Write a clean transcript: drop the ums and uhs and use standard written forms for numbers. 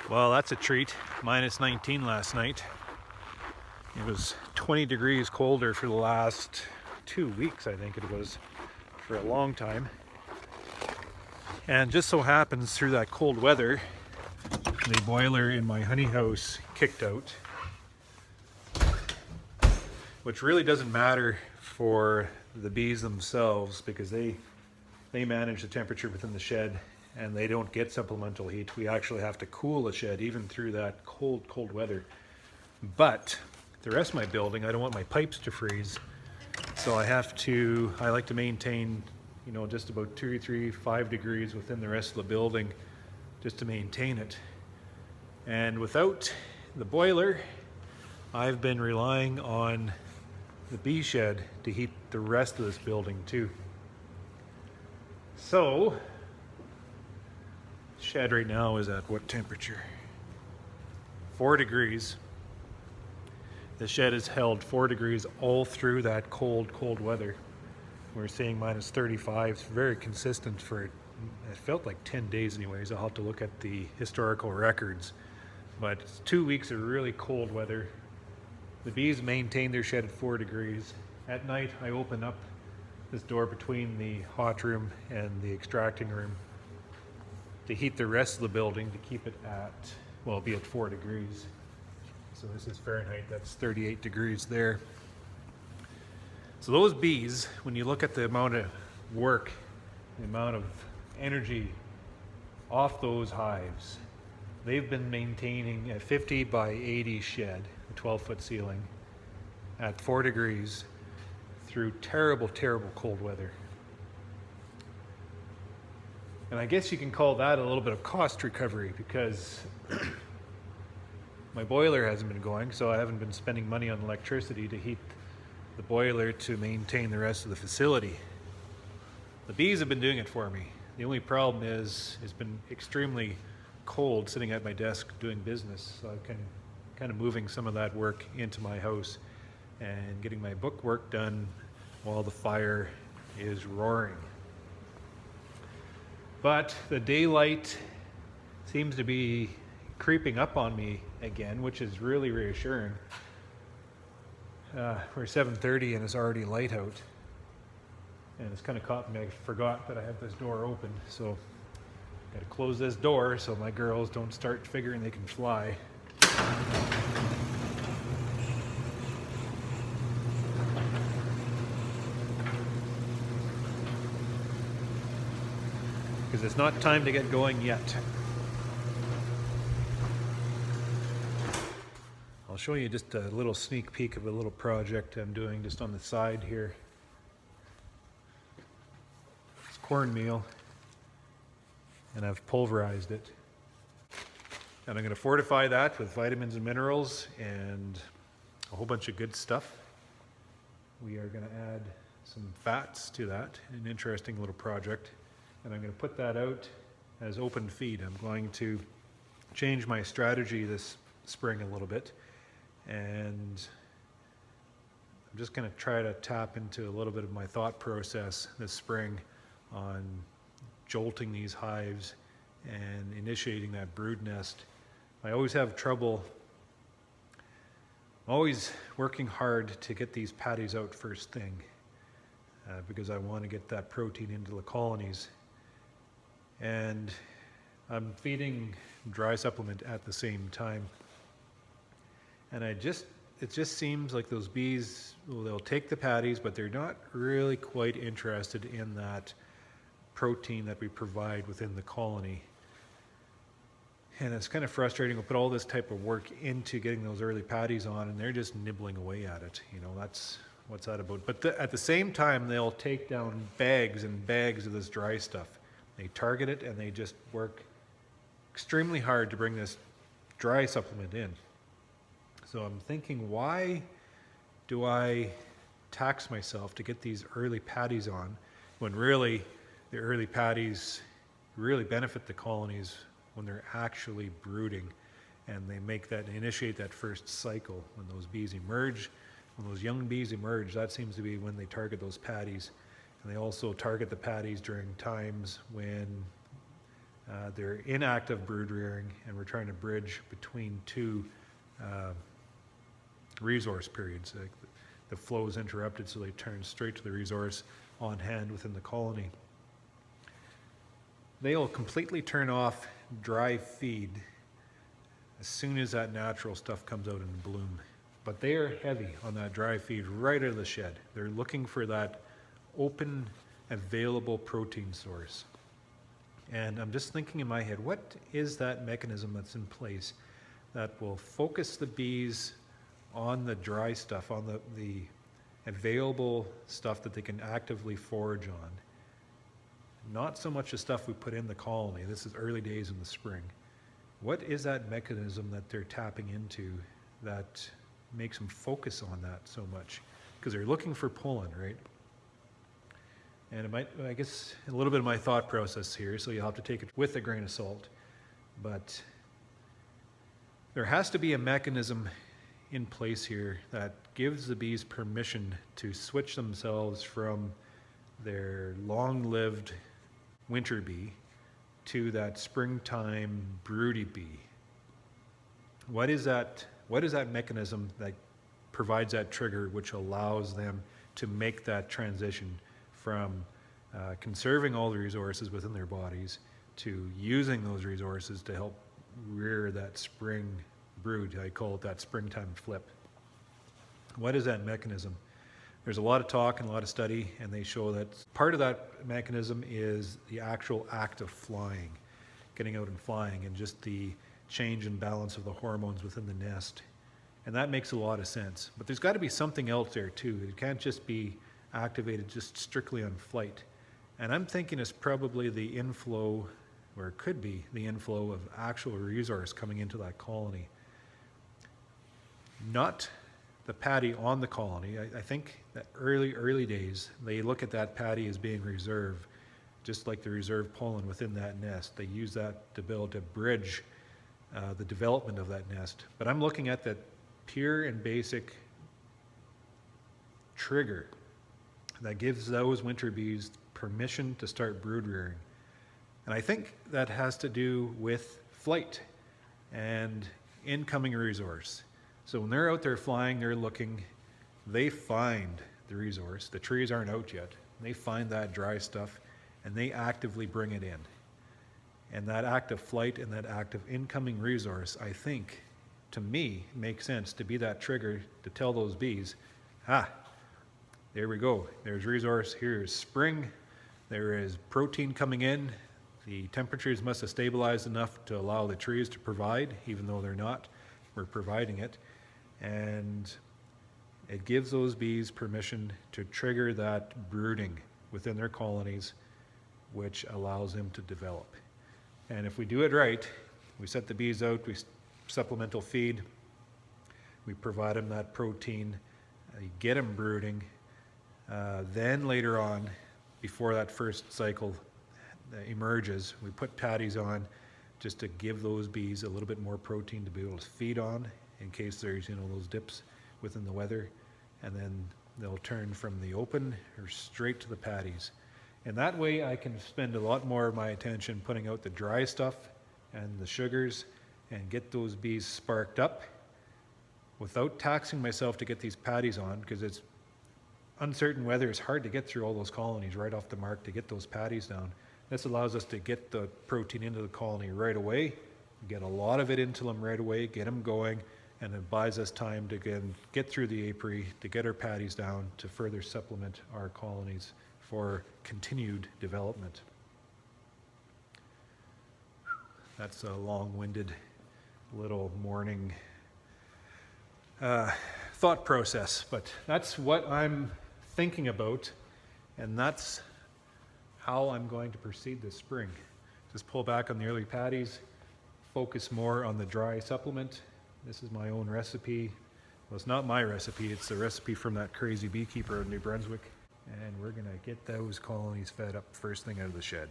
Well, that's a treat. Minus 19 last night. It was 20 degrees colder for the last 2 weeks, I think it was, for a long time. And just so happens through that cold weather, the boiler in my honey house kicked out, which really doesn't matter for the bees themselves because they manage the temperature within the shed and they don't get supplemental heat. We actually have to cool the shed even through that cold weather. But the rest of my building, I don't want my pipes to freeze. So I like to maintain, just about 2, 3, 5 degrees within the rest of the building just to maintain it. And without the boiler, I've been relying on the bee shed to heat the rest of this building too. So, the shed right now is at what temperature? 4 degrees. The shed has held 4 degrees all through that cold weather. We're seeing minus 35. It's very consistent for, it felt like 10 days anyways. I'll have to look at the historical records. But it's 2 weeks of really cold weather. The bees maintain their shed at 4 degrees. At night, I open up this door between the hot room and the extracting room to heat the rest of the building to keep it be at 4 degrees. So this is Fahrenheit, that's 38 degrees there. So those bees, when you look at the amount of work, the amount of energy off those hives, they've been maintaining a 50 by 80 shed, a 12-foot ceiling, at 4 degrees through terrible cold weather. And I guess you can call that a little bit of cost recovery because my boiler hasn't been going, so I haven't been spending money on electricity to heat the boiler to maintain the rest of the facility. The bees have been doing it for me. The only problem is it's been extremely cold sitting at my desk doing business, so I'm kind of moving some of that work into my house and getting my book work done while the fire is roaring. But the daylight seems to be creeping up on me again, which is really reassuring. We're 7:30 and it's already light out. And it's kind of caught me. I forgot that I have this door open, so got to close this door so my girls don't start figuring they can fly. Because it's not time to get going yet. I'll show you just a little sneak peek of a little project I'm doing just on the side here. It's cornmeal, and I've pulverized it. And I'm going to fortify that with vitamins and minerals and a whole bunch of good stuff. We are going to add some fats to that, an interesting little project. And I'm going to put that out as open feed. I'm going to change my strategy this spring a little bit. And I'm just going to try to tap into a little bit of my thought process this spring on jolting these hives and initiating that brood nest. I always have trouble, I'm always working hard to get these patties out first thing because I want to get that protein into the colonies. And I'm feeding dry supplement at the same time. And it just seems like those bees, they'll take the patties, but they're not really quite interested in that protein that we provide within the colony. And it's kind of frustrating. We'll put all this type of work into getting those early patties on, and they're just nibbling away at it. That's what's that about. But at the same time, they'll take down bags and bags of this dry stuff. They target it, and they just work extremely hard to bring this dry supplement in. So I'm thinking, why do I tax myself to get these early patties on when really the early patties really benefit the colonies when they're actually brooding and they initiate that first cycle when those bees emerge. When those young bees emerge, that seems to be when they target those patties. And they also target the patties during times when They're inactive brood rearing, and we're trying to bridge between two resource periods. Like the flow is interrupted, so they turn straight to the resource on hand within the colony. They'll completely turn off dry feed as soon as that natural stuff comes out in bloom. But they are heavy on that dry feed right out of the shed. They're looking for that open, available protein source. And I'm just thinking in my head, what is that mechanism that's in place that will focus the bees on the dry stuff, on the available stuff that they can actively forage on? Not so much the stuff we put in the colony. This is early days in the spring. What is that mechanism that they're tapping into that makes them focus on that so much? Because they're looking for pollen, right? And it might, I guess, a little bit of my thought process here, so you'll have to take it with a grain of salt. But there has to be a mechanism in place here that gives the bees permission to switch themselves from their long-lived winter bee to that springtime broody bee. What is that mechanism that provides that trigger which allows them to make that transition from conserving all the resources within their bodies to using those resources to help rear that spring brood? I call it that springtime flip. What is that mechanism? There's a lot of talk and a lot of study, and they show that part of that mechanism is the actual act of flying, getting out and flying, and just the change in balance of the hormones within the nest. And that makes a lot of sense. But there's got to be something else there too. It can't just be activated just strictly on flight. And I'm thinking it's probably the inflow, or it could be the inflow of actual resource coming into that colony. Not the patty on the colony. I think that early days, they look at that patty as being reserve, just like the reserve pollen within that nest. They use that to be able to bridge the development of that nest. But I'm looking at that pure and basic trigger that gives those winter bees permission to start brood rearing. And I think that has to do with flight and incoming resource. So when they're out there flying, they're looking, they find the resource. The trees aren't out yet. They find that dry stuff and they actively bring it in. And that act of flight and that act of incoming resource, I think, to me, makes sense to be that trigger to tell those bees, there we go. There's resource. Here's spring. There is protein coming in. The temperatures must have stabilized enough to allow the trees to provide, even though they're not. We're providing it. And it gives those bees permission to trigger that brooding within their colonies, which allows them to develop. And if we do it right, we set the bees out, we supplemental feed, we provide them that protein, get them brooding. Then later on, before that first cycle emerges, we put patties on just to give those bees a little bit more protein to be able to feed on in case there's those dips within the weather, and then they'll turn from the open or straight to the patties. And that way I can spend a lot more of my attention putting out the dry stuff and the sugars and get those bees sparked up without taxing myself to get these patties on, because it's uncertain weather. It's hard to get through all those colonies right off the mark to get those patties down. This allows us to get the protein into the colony right away, get a lot of it into them right away, get them going, and it buys us time to get through the apiary, to get our patties down, to further supplement our colonies for continued development. That's a long-winded little morning thought process, but that's what I'm thinking about, and that's how I'm going to proceed this spring. Just pull back on the early patties, focus more on the dry supplement. This is my own recipe. Well, it's not my recipe, it's the recipe from that crazy beekeeper in New Brunswick. And we're gonna get those colonies fed up first thing out of the shed.